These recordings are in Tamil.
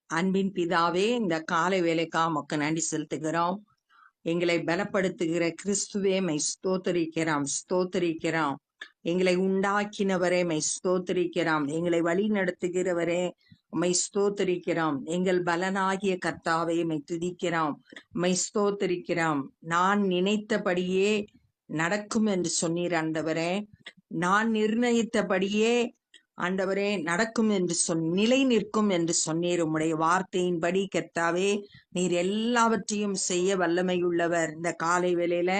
அன்பின் பிதாவே, இந்த காலை வேலைக்கா உமக்கு நன்றி செலுத்துகிறோம். எங்களை பலப்படுத்துகிற கிறிஸ்துவே மை ஸ்தோத்தரிக்கிறோம், ஸ்தோத்தரிக்கிறோம். எங்களை உண்டாக்கினவரே மை ஸ்தோத்தரிக்கிறோம். எங்களை வழி நடத்துகிறவரே மை ஸ்தோத்தரிக்கிறோம். எங்கள் பலனாகிய கர்த்தாவே மை துதிக்கிறோம், மை ஸ்தோத்தரிக்கிறோம். நான் நினைத்தபடியே நடக்கும் என்று சொன்னீர் ஆண்டவரே. நான் நிர்ணயித்தபடியே ஆண்டவரே நடக்கும் என்று நிலை நிற்கும் என்று சொன்னீர். உம்முடைய வார்த்தையின்படி கர்த்தாவே நீர் எல்லாவற்றையும் செய்ய வல்லமையுள்ளவர். இந்த காலை வேளையில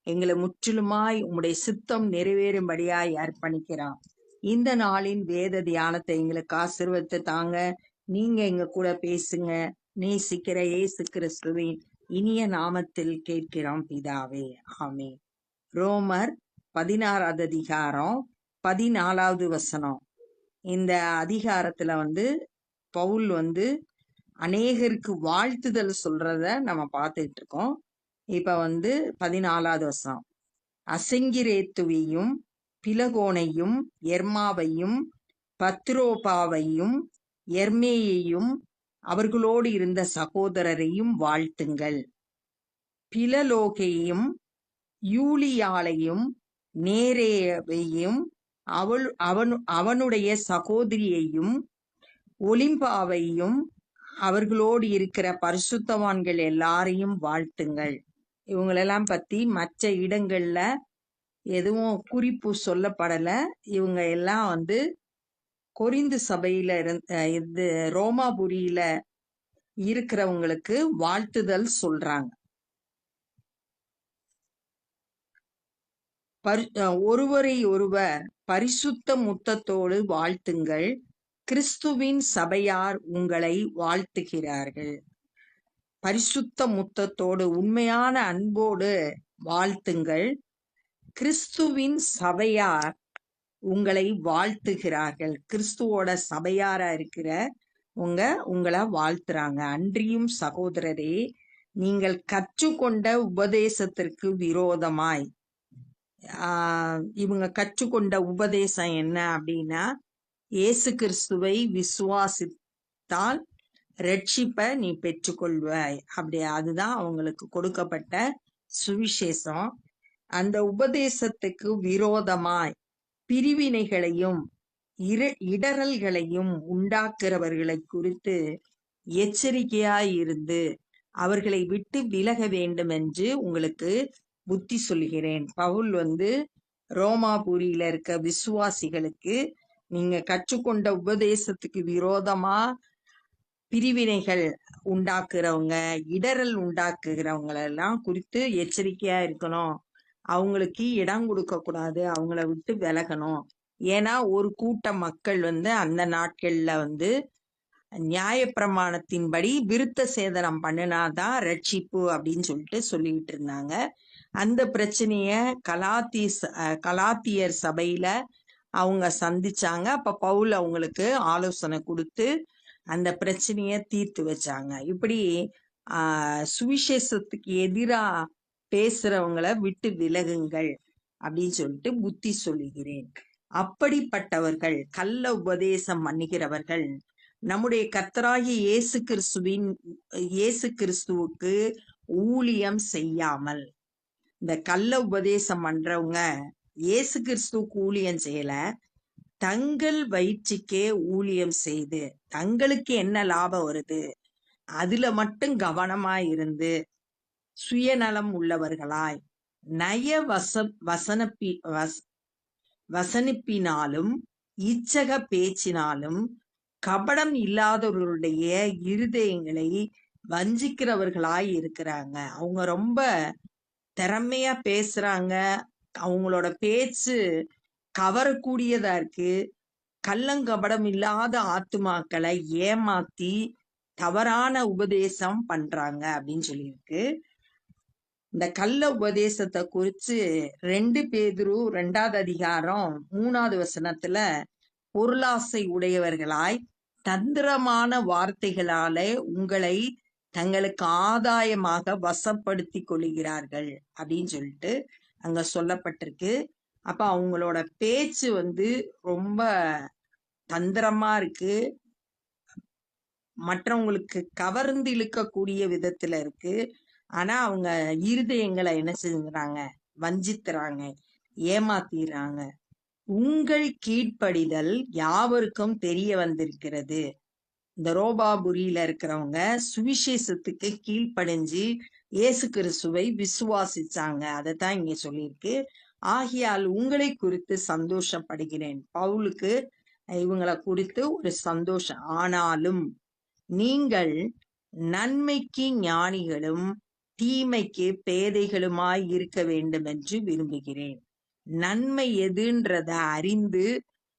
எங்களை முற்றிலுமாய் உம்முடைய சித்தம் நிறைவேறும்படியாய் அர்ப்பணிக்கிறோம். இந்த நாளின் வேத தியானத்தை எங்களுக்கு ஆசீர்வதித்து தாங்க. நீங்க எங்க கூட பேசுங்க. நேசிக்கிற இயேசு கிறிஸ்துவின் இனிய நாமத்தில் கேட்கிறோம் பிதாவே, ஆமென். ரோமர் 16வது அதிகாரம் 14வது வசனம். இந்த அதிகாரத்துல பவுல் அநேகருக்கு வாழ்த்துதல் சொல்றத நம்ம பார்த்துட்டு இருக்கோம். இப்ப 14வது வசனம். அசங்கிரேத்துவையும் பிலகோனையும் எர்மாவையும் பத்ரோபாவையும் எர்மேயையும் அவர்களோடு இருந்த சகோதரரையும் வாழ்த்துங்கள். பிலலோகையும் யூலியாளையும் நேரேவையும் அவனுடைய சகோதரியையும் ஒலிம்பாவையும் அவர்களோடு இருக்கிற பரிசுத்தவான்கள் எல்லாரையும் வாழ்த்துங்கள். இவங்களெல்லாம் பத்தி மற்ற இடங்கள்ல எதுவும் குறிப்பு சொல்லப்படல. இவங்க எல்லாம் கொரிந்து சபையில இருந்து ரோமாபுரியில இருக்கிறவங்களுக்கு வாழ்த்துதல் சொல்றாங்க. ஒருவரை ஒருவர் பரிசுத்த முத்தத்தோடு வாழ்த்துங்கள். கிறிஸ்துவின் சபையார் உங்களை வாழ்த்துகிறார்கள். பரிசுத்த முத்தத்தோடு உண்மையான அன்போடு வாழ்த்துங்கள். கிறிஸ்துவின் சபையார் உங்களை வாழ்த்துகிறார்கள். கிறிஸ்துவோட சபையாரா இருக்கிற உங்களை வாழ்த்துறாங்க. அன்றியும் சகோதரரே, நீங்கள் கற்றுக்கொண்ட உபதேசத்திற்கு விரோதமாய், இவங்க கற்றுக்கொண்ட உபதேசம் என்ன அப்படின்னா, இயேசு கிறிஸ்துவை விசுவாசித்தால் ரட்சிப்பை நீ பெற்றுக்கொள்வாய். அதுதான் அவங்களுக்கு கொடுக்கப்பட்ட சுவிசேஷம். அந்த உபதேசத்துக்கு விரோதமாய் பிரிவினைகளையும் இடரல்களையும் உண்டாக்குறவர்களை குறித்து எச்சரிக்கையாய் இருந்து அவர்களை விட்டு விலக வேண்டும் என்று உங்களுக்கு புத்தி சொல்கிறேன். பவுல் ரோமாபுரியில இருக்க விசுவாசிகளுக்கு, நீங்க கற்றுக்கொண்ட உபதேசத்துக்கு விரோதமா பிரிவினைகள் உண்டாக்குறவங்க, இடரல் உண்டாக்குகிறவங்களெல்லாம் குறித்து எச்சரிக்கையா இருக்கணும். அவங்களுக்கு இடம் கொடுக்க கூடாது, அவங்கள விட்டு விலகணும். ஏன்னா ஒரு கூட்ட மக்கள் அந்த நாட்கள்ல நியாயப்பிரமாணத்தின்படி விருத்த சேதனம் பண்ணினாதான் ரட்சிப்பு அப்படின்னு சொல்லிட்டு இருந்தாங்க. அந்த பிரச்சனைய கலாத்தியர் சபையில அவங்க சந்திச்சாங்க. அப்ப பவுல் அவங்களுக்கு ஆலோசனை கொடுத்து அந்த பிரச்சனைய தீர்த்து வச்சாங்க. இப்படி சுவிசேஷத்துக்கு எதிரா பேசுறவங்களை விட்டு விலகுங்கள் அப்படின்னு புத்தி சொல்லுகிறேன். அப்படிப்பட்டவர்கள், கள்ள உபதேசம் பண்ணுகிறவர்கள், நம்முடைய கர்த்தராகிய இயேசு கிறிஸ்துவுக்கு ஊழியம் செய்யாமல், இந்த கள்ள உபதேசம் பண்றவங்க இயேசு கிறிஸ்துவுக்கு ஊழியம் செய்யல, தங்கள் வயிற்றுக்கே ஊழியம் செய்து தங்களுக்கு என்ன லாபம் வருது அதுல மட்டும் கவனமாய் இருந்து சுயநலம் உள்ளவர்களாய் நய வசனிப்பினாலும் இச்சக பேச்சினாலும் கபடம் இல்லாதவர்களுடைய இருதயங்களை வஞ்சிக்கிறவர்களாய் இருக்கிறாங்க. அவங்க ரொம்ப திறமையா பேசுறாங்க. அவங்களோட பேச்சு கவரக்கூடியதா இருக்கு. கள்ளங்கபடம் இல்லாத ஆத்துமாக்களை ஏமாத்தி தவறான உபதேசம் பண்றாங்க அப்படின்னு சொல்லியிருக்கு. இந்த கள்ள உபதேசத்தை குறிச்சு 2 பேதுரு 2வது அதிகாரம் 3வது வசனத்துல, பொருளாசை உடையவர்களாய் தந்திரமான வார்த்தைகளாலே உங்களை தங்களுக்கு ஆதாயமாக வசப்படுத்தி கொள்கிறார்கள் அப்படின்னு அங்க சொல்லப்பட்டிருக்கு. அப்ப அவங்களோட பேச்சு ரொம்ப தந்திரமா இருக்கு. மற்றவங்களுக்கு கவர்ந்து இழுக்கக்கூடிய விதத்துல இருக்கு. ஆனா அவங்க இருதயங்களை என்ன செஞ்சுறாங்க? வஞ்சித்துறாங்க, ஏமாத்திடுறாங்க. உங்கள் கீழ்ப்படிதல் யாவருக்கும் தெரிய வந்திருக்கிறது. இந்த ரோபாபுரியில இருக்கிறவங்க சுவிசேஷத்துக்கு கீழ்ப்படிஞ்சு இயேசு கிறிஸ்துவை விசுவாசிச்சாங்க. அதைத்தான் இங்க சொல்லியிருக்கு. ஆகையால் உங்களை குறித்து சந்தோஷப்படுகிறேன். பவுலுக்கு இவங்களை குறித்து ஒரு சந்தோஷம். ஆனாலும் நீங்கள் நன்மைக்கு ஞானிகளும் தீமைக்கு பேதைகளுமாய் இருக்க வேண்டும் என்று விரும்புகிறேன். நன்மை எதுன்றத அறிந்து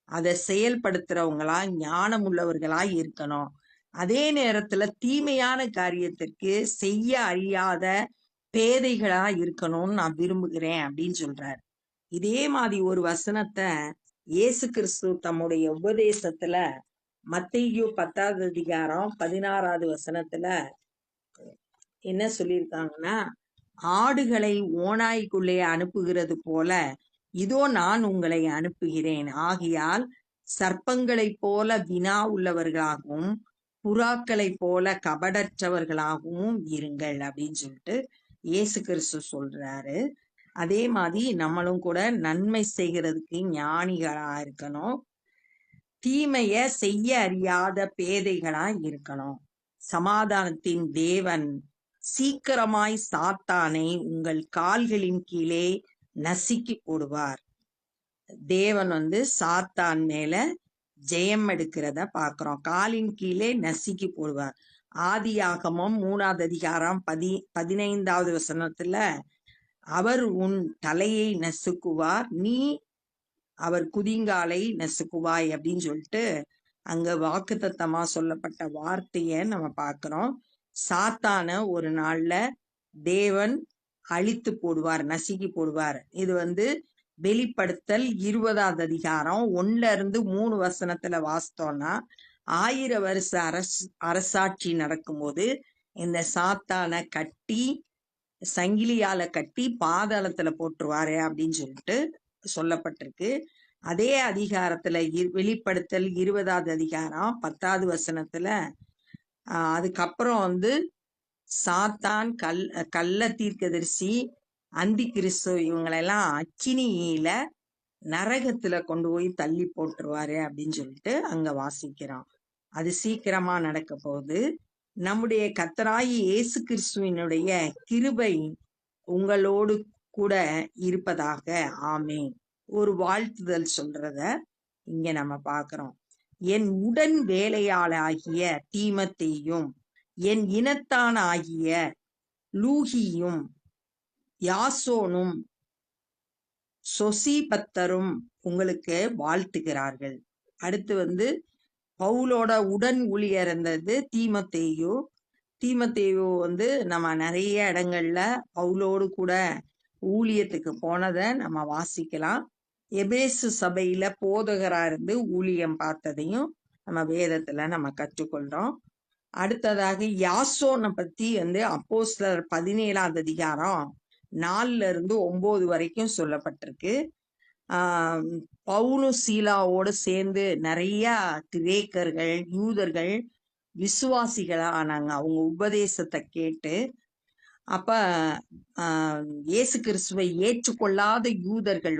அதை செயல்படுத்துறவங்களா ஞானம் உள்ளவர்களா இருக்கணும். அதே நேரத்துல தீமையான காரியத்திற்கு செய்ய அறியாத பேதைகளா இருக்கணும்னு நான் விரும்புகிறேன் அப்படின்னு சொல்றார். இதே மாதிரி ஒரு வசனத்தை இயேசு கிறிஸ்து தம்முடைய உபதேசத்துல மத்தேயு 10வது அதிகாரம் 16வது வசனத்துல என்ன சொல்லியிருக்காங்கன்னா, ஆடுகளை ஓநாய்க்குள்ளே அனுப்புகிறது போல இதோ நான் உங்களை அனுப்புகிறேன். ஆகையால் சர்ப்பங்களைப் போல வினா உள்ளவர்களாகவும் புறாக்களைப் போல கபடற்றவர்களாகவும் இருங்கள் அப்படின்னு சொல்லிட்டு இயேசு கிறிஸ்து சொல்றாரு. அதே மாதிரி நம்மளும் கூட நன்மை செய்கிறதுக்கு ஞானிகளா இருக்கணும், தீமைய செய்ய அறியாத பேதைகளா இருக்கணும். சமாதானத்தின் தேவன் சீக்கிரமாய் சாத்தானை உங்கள் கால்களின் கீழே நசுக்கி போடுவார். தேவன் சாத்தான் மேல ஜெயம் எடுக்கிறத பாக்குறோம். காலின் கீழே நசுக்கி போடுவார். ஆதியாகமம் 3வது அதிகாரம் 15வது வசனத்துல அவர் உன் தலையை நசுக்குவார், நீ அவர் குதிங்காலை நசுக்குவாய் அப்படின்னு சொல்லிட்டு அங்க வாக்குத்தத்தமா சொல்லப்பட்ட வார்த்தைய நம்ம பார்க்கிறோம். சாத்தான ஒரு நாள்ல தேவன் அழித்து போடுவார், நசுக்கி போடுவார். இது வெளிப்படுத்தல் 20வது அதிகாரம் 1-3 வசனத்துல வாசித்தோம்னா 1000 வருஷ அரசாட்சி நடக்கும்போது இந்த சாத்தான கட்டி சங்கிலியால கட்டி பாதாளத்துல போட்டுருவாரு அப்படின்னு சொல்லிட்டு சொல்லப்பட்டிருக்கு. அதே அதிகாரத்துல வெளிப்படுத்தல் 20வது அதிகாரம் 10வது வசனத்துல அதுக்கப்புறம் சாத்தான் கள்ள தீர்க்கதரிசி அந்தி கிறிஸ்து இவங்களெல்லாம் அக்கினியில நரகத்துல கொண்டு போய் தள்ளி போட்டுருவாரு அப்படின்னு சொல்லிட்டு அங்க வாசிக்கிறோம். அது சீக்கிரமா நடக்க போகுது. நம்முடைய கர்த்தராகிய இயேசு கிறிஸ்துவினுடைய கிருபை உங்களோடு கூட இருப்பதாக. ஆமென். ஒரு வாழ்த்துதல் சொல்றத இங்க நம்ம பார்க்கிறோம். என் உடன் வேலையாளாகிய தீமத்தேயும் என் இனத்தான் ஆகிய லூகியும் யாசோனும் சொசிபத்தரும் உங்களுக்கு வாழ்த்துகிறார்கள். அடுத்து பவுலோட உடன் ஊழியர் இருந்தது தீமத்தேயு. தீமத்தேயு நம்ம நிறைய இடங்கள்ல பவுலோடு கூட ஊழியத்துக்கு போனதை நம்ம வாசிக்கலாம். எபேசு சபையில போதகரா இருந்து ஊழியம் பார்த்ததையும் நம்ம வேதத்துல நம்ம கற்றுக்கொள்றோம். அடுத்ததாக யாசோனை பத்தி அப்போஸ்தலர் 17வது அதிகாரம் 4-9 வரைக்கும் சொல்லப்பட்டிருக்கு. பவுலும் சீலாவோடு சேர்ந்து நிறைய கிரேக்கர்கள் யூதர்கள் விசுவாசிகளா ஆனாங்க. அவங்க உபதேசத்தை கேட்டு அப்ப இயேசு கிறிஸ்துவை ஏற்றுக்கொள்ளாத யூதர்கள்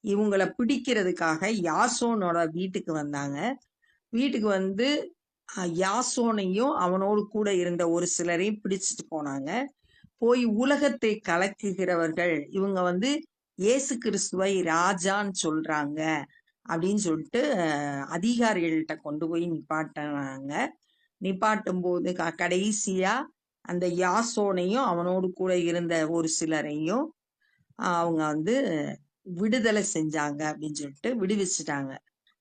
இவங்களை பிடிக்கிறதுக்காக யாசோனோட வீட்டுக்கு வந்தாங்க. வீட்டுக்கு யாசோனையும் அவனோடு கூட இருந்த ஒரு சிலரையும் பிடிச்சிட்டு போனாங்க. போய் உலகத்தை கலக்குகிறவர்கள் இவங்க இயேசு கிறிஸ்துவை ராஜான்னு சொல்றாங்க அப்படின்னு சொல்லிட்டு அதிகாரிகள்கிட்ட கொண்டு போய் நிப்பாட்டினாங்க. நிப்பாட்டும் போது கடைசியா அந்த யாசோனையும் அவனோடு கூட இருந்த ஒரு சிலரையும் அவங்க விடுதலை செஞ்சாங்க அப்படின்னு சொல்லிட்டு விடுவிச்சுட்டாங்க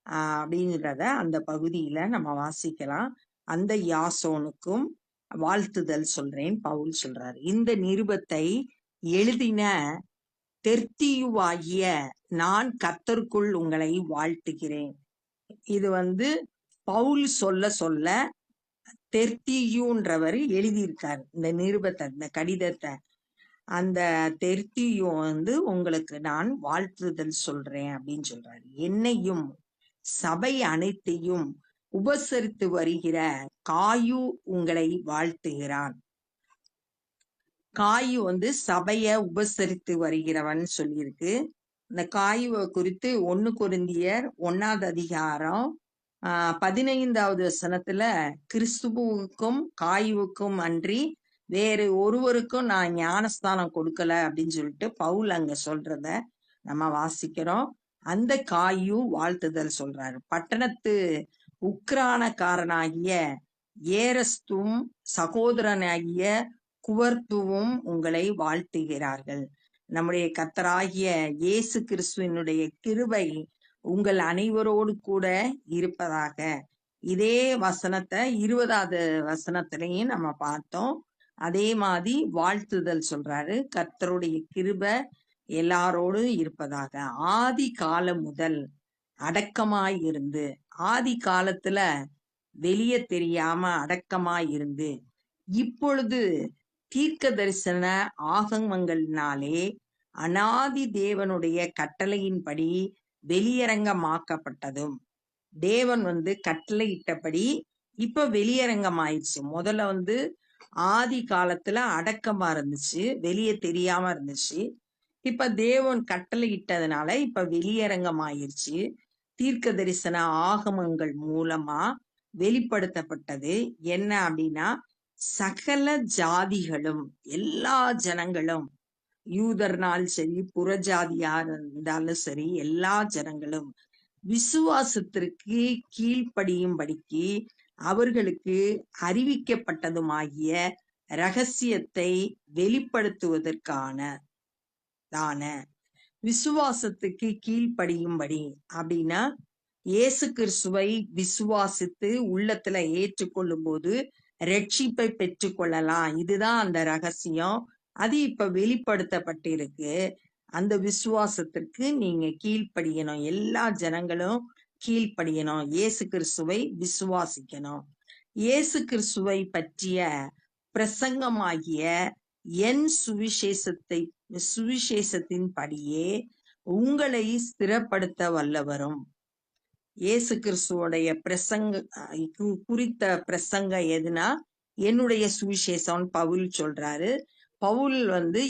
அப்படிங்கிறத அந்த பகுதியில நம்ம வாசிக்கலாம். அந்த யாசோனுக்கும் வாழ்த்துதல் சொல்றேன் பவுல் சொல்றாரு. இந்த நிருபத்தை எழுதின தெர்த்தியுவாகிய நான் கர்த்தருக்குள் உங்களை வாழ்த்துகிறேன். இது பவுல் சொல்ல சொல்ல தெர்த்தியுன்றவர் எழுதியிருக்காரு இந்த நிருபத்தை, இந்த கடிதத்தை. அந்த தெர்த்தியு உங்களுக்கு நான் வாழ்த்துதல் சொல்றேன் அப்படின்னு சொல்றாரு. என்னையும் சபை அனைத்தையும் உபசரித்து வருகிற காயு உங்களை வாழ்த்துகிறான். காயு சபைய உபசரித்து வருகிறவன் சொல்லியிருக்கு. இந்த காயுவை குறித்து 1 கொரிந்தியர் 1வது அதிகாரம் 15வது வசனத்துல, கிறிஸ்துவுக்கும் காயுவுக்கும் அன்றி வேறு ஒருவருக்கும் நான் ஞானஸ்தானம் கொடுக்கல அப்படின்னு சொல்லிட்டு பவுல் அங்க சொல்றத நம்ம வாசிக்கிறோம். அந்த காயு வாழ்த்துதல் சொல்றாரு. பட்டணத்து உக்ரானக்காரனாகிய ஏரஸ்தும் சகோதரனாகிய குவர்த்துவும் உங்களை வாழ்த்துகிறார்கள். நம்முடைய கர்த்தராகிய இயேசு கிறிஸ்துவினுடைய கிருபை உங்கள் அனைவரோடு கூட இருப்பதாக. இதே வசனத்தை 20வது வசனத்திலையும் நம்ம பார்த்தோம். அதே மாதிரி வாழ்த்துதல் சொல்றாரு, கர்த்தருடைய கிருபை எல்லாரோடும் இருப்பதாக. ஆதி காலம் முதல் அடக்கமாய் இருந்து, ஆதி காலத்துல வெளியே தெரியாம அடக்கமாய் இருந்து, இப்பொழுது தீர்க்க தரிசன ஆகமங்களினாலே அனாதி தேவனுடைய கட்டளையின்படி வெளியரங்கமாக்கப்பட்டதும். தேவன் கட்டளையிட்டபடி இப்ப வெளியரங்கமாயிடுச்சு. முதல்ல ஆதி காலத்துல அடக்கமா இருந்துச்சு, வெளியே தெரியாம இருந்துச்சு. இப்ப தேவன் கட்டளையிட்டதுனால இப்ப வெளியரங்கமாயிருச்சு. தீர்க்க தரிசன ஆகமங்கள் மூலமா வெளிப்படுத்தப்பட்டது. என்ன அப்படின்னா, சகல ஜாதிகளும், எல்லா ஜனங்களும், யூதர்னாலும் சரி, புறஜாதியா இருந்தாலும் சரி, எல்லா ஜனங்களும் விசுவாசத்திற்கு கீழ்ப்படியும்படிக்கு அவர்களுக்கு அறிவிக்கப்பட்டதுமாகிய ரகசியத்தை வெளிப்படுத்துவதற்கான விசுவாசத்துக்கு கீழ்ப்படியும்படி அப்படின்னா, இயேசு கிறிஸ்துவை விசுவாசித்து உள்ளத்துல ஏற்றுக்கொள்ளும் போது ரட்சிப்பை பெற்றுக்கொள்ளலாம். இதுதான் அந்த ரகசியம். அது இப்ப வெளிப்படுத்தப்பட்டிருக்கு. அந்த விசுவாசத்திற்கு நீங்க கீழ்ப்படியணும். எல்லா ஜனங்களும் கீழ்ப்படியணும். இயேசு கிறிஸ்துவை விசுவாசிக்கணும். இயேசு கிறிஸ்துவை பற்றிய பிரசங்கமாகிய என் சுவிசேஷத்தின் படியே உங்களை ஸ்திரப்படுத்த வல்லவரும். இயேசு கிறிஸ்துவோடைய குறித்த பிரசங்கம் எதுனா, என்னுடைய சுவிசேஷம் பவுல் சொல்றாரு. பவுல்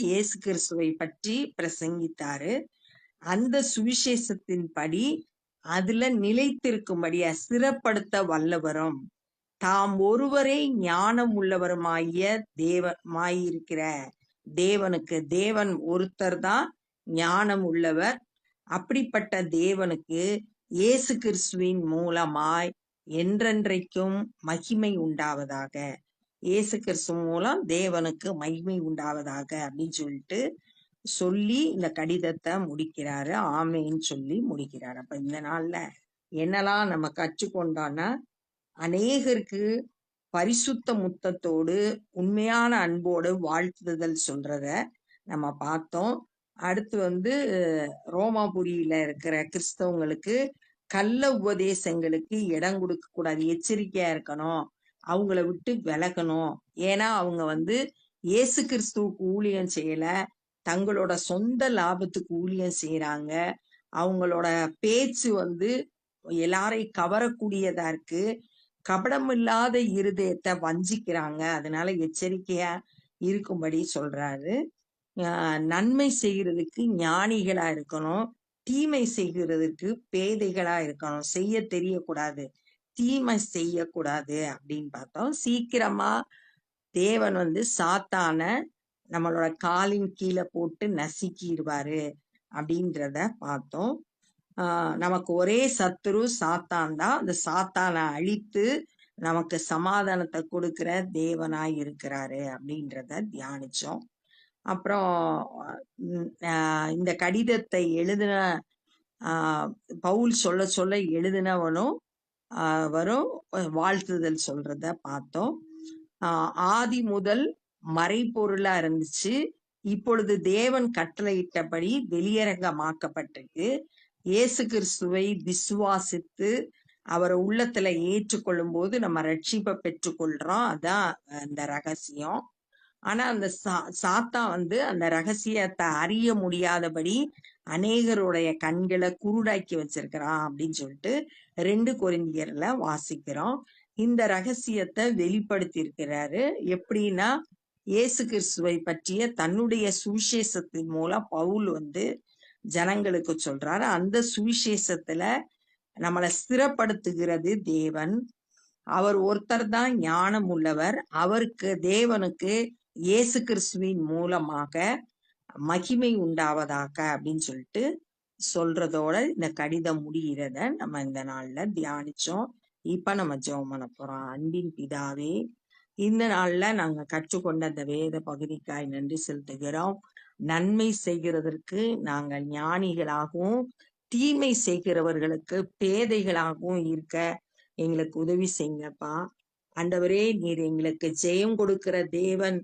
இயேசு கிறிஸ்துவை பற்றி பிரசங்கித்தாரு. அந்த சுவிசேஷத்தின் படி அதுல நிலைத்திருக்கும்படியா ஸ்திரப்படுத்த வல்லவரும், தாம் ஒருவரே ஞானம் உள்ளவருமாகிய தேவமாயிருக்கிற தேவனுக்கு, தேவன் ஒருத்தர் தான் ஞானம் உள்ளவர். அப்படிப்பட்ட தேவனுக்கு இயேசு கிறிஸ்துவின் மூலமாய் என்றென்றைக்கும் மகிமை உண்டாவதாக. இயேசு கிறிஸ்து மூலம் தேவனுக்கு மகிமை உண்டாவதாக அப்படின்னு சொல்லிட்டு சொல்லி இந்த கடிதத்தை முடிக்கிறாரு. ஆமேன்னு சொல்லி முடிக்கிறாரு. அப்ப இந்த நாள்ல என்னெல்லாம் நம்ம கற்றுக்கொண்டோம்னா, அநேகருக்கு பரிசுத்த முத்தத்தோடு உண்மையான அன்போடு வாழ்த்துதல் சொல்றத நம்ம பார்த்தோம். அடுத்து ரோமாபுரியில இருக்கிற கிறிஸ்தவங்களுக்கு கள்ள உபதேசங்களுக்கு இடம் கொடுக்க கூடாது, எச்சரிக்கையா இருக்கணும், அவங்கள விட்டு விலகணும். ஏன்னா அவங்க இயேசு கிறிஸ்துவுக்கு ஊழியம் செய்யல, தங்களோட சொந்த லாபத்துக்கு ஊழியம் செய்யறாங்க. அவங்களோட பேச்சு எல்லாரையும் கவரக்கூடியதா இருக்கு. கபடமில்லாத இருதயத்தை வஞ்சிக்கிறாங்க. அதனால எச்சரிக்கையா இருக்கும்படி சொல்றாரு. நன்மை செய்கிறதுக்கு ஞானிகளா இருக்கணும், தீமை செய்கிறதுக்கு பேதைகளா இருக்கணும். செய்ய தெரியக்கூடாது, தீமை செய்யக்கூடாது அப்படின்னு பார்த்தோம். சீக்கிரமா தேவன் சாத்தான நம்மளோட காலின் கீழே போட்டு நசுக்கிடுவாரு அப்படின்றத பார்த்தோம். நமக்கு ஒரே சத்துரு சாத்தான் தான். அந்த சாத்தானை அழித்து நமக்கு சமாதானத்தை கொடுக்கிற தேவனாய் இருக்கிறாரு அப்படின்றத தியானிச்சோம். அப்புறம் இந்த கடிதத்தை எழுதின பவுல் சொல்ல எழுதினவனும் வரும் வாழ்த்துதல் சொல்றத பார்த்தோம். ஆதி முதல் மறைபொருளா இருந்துச்சு, இப்பொழுது தேவன் கட்டளையிட்டபடி வெளியரங்கமாக்கப்பட்டிருக்கு. இயேசு கிறிஸ்துவை விசுவாசித்து அவரை உள்ளத்துல ஏற்றுக்கொள்ளும் போது நம்ம ரட்சிப்பை பெற்றுக்கொள்றோம். அதான் இந்த ரகசியம். ஆனா அந்த சாத்தான் அந்த ரகசியத்தை அறிய முடியாதபடி அநேகருடைய கண்களை குருடாக்கி வச்சிருக்கிறான் அப்படின்னு சொல்லிட்டு 2 கொரிந்தியர்ல வாசிக்கிறோம். இந்த ரகசியத்தை வெளிப்படுத்தி இருக்கிறாரு. எப்படின்னா, இயேசு கிறிஸ்துவை பற்றிய தன்னுடைய சுவிசேஷத்தின் மூலம் பவுல் ஜனங்களுக்கு சொல்றாரு. அந்த சுவிசேஷத்துல நம்மளை ஸ்திரப்படுத்துகிறது தேவன். அவர் ஒருத்தர் தான் ஞானம் உள்ளவர். தேவனுக்கு இயேசு கிறிஸ்துவின் மூலமாக மகிமை உண்டாவதாக அப்படின்னு சொல்லிட்டு சொல்றதோட இந்த கடிதம் முடிகிறத நம்ம இந்த நாள்ல தியானிச்சோம். இப்ப நம்ம ஜெபம் பண்ண போறோம். அன்பின் பிதாவே, இந்த நாள்ல நாங்க கற்றுக்கொண்ட அந்த வேத பகுதிக்காய் நன்றி செலுத்துகிறோம். நன்மை செய்கிறதற்கு நாங்கள் ஞானிகளாகவும், தீமை செய்கிறவர்களுக்கு பேதைகளாகவும் இருக்க எங்களுக்கு உதவி செய்யுங்கப்பா. ஆண்டவரே, நீர் எங்களுக்கு ஜெயம் கொடுக்கிற தேவன்.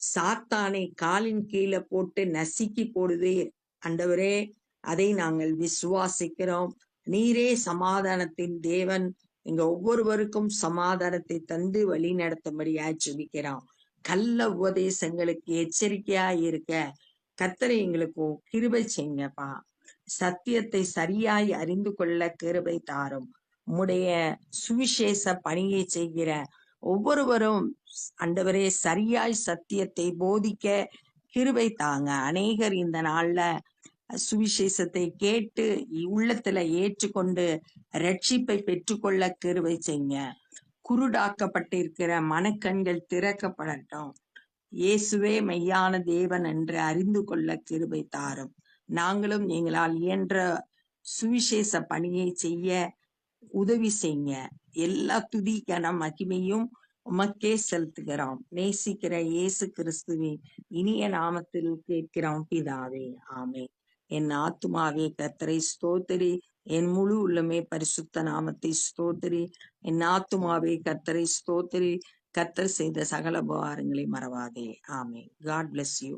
சாத்தானை காலின் கீழே போட்டு நசுக்கி போடுவீர் ஆண்டவரே, அதை நாங்கள் விசுவாசிக்கிறோம். நீரே சமாதானத்தின் தேவன். எங்க ஒவ்வொருவருக்கும் சமாதானத்தை தந்து வழி நடத்தும்படியாய் ஜெபிக்கிறோம். கள்ள உபதேசங்களுக்கு எச்சரிக்கையா இருக்க கர்த்தரை எங்களுக்கு கிருபை செய்யுங்கப்பா. சத்தியத்தை சரியாய் அறிந்து கொள்ள கிருபை தாரும். உம்முடைய சுவிசேஷ பணியை செய்கிற ஒவ்வொருவரும் ஆண்டவரே சரியாய் சத்தியத்தை போதிக்க கிருபை தாங்க. அநேகர் இந்த நாள்ல சுவிசேஷத்தை கேட்டு உள்ளத்துல ஏற்றுக்கொண்டு ரட்சிப்பை பெற்றுக்கொள்ள கிருபை செய்யுங்க. குருடாக்கப்பட்டிருக்கிற மனக்கண்கள் திறக்கப்படட்டும். இயேசுவே மெய்யான தேவன் என்று அறிந்து கொள்ள கிருபை தாரும். நாங்களும் எங்களால் இயன்ற சுவிசேஷ பணியை செய்ய உதவி செய்யுங்க. எல்லா துதி கன மகிமையும் உமக்கே செலுத்துகிறோம். நேசிக்கிற இயேசு கிறிஸ்துவின் இனிய நாமத்தில் கேட்கிறோம் பிதாவே, ஆமே. என் ஆத்துமாவே கர்த்தரை ஸ்தோத்திரி, என் முழு உள்ளமே பரிசுத்த நாமத்தை ஸ்தோத்திரி. என் ஆத்துமாவே கர்த்தரை ஸ்தோத்திரி, கர்த்தர் செய்த சகல உபகாரங்களை மறவாதே. ஆமே. God bless you.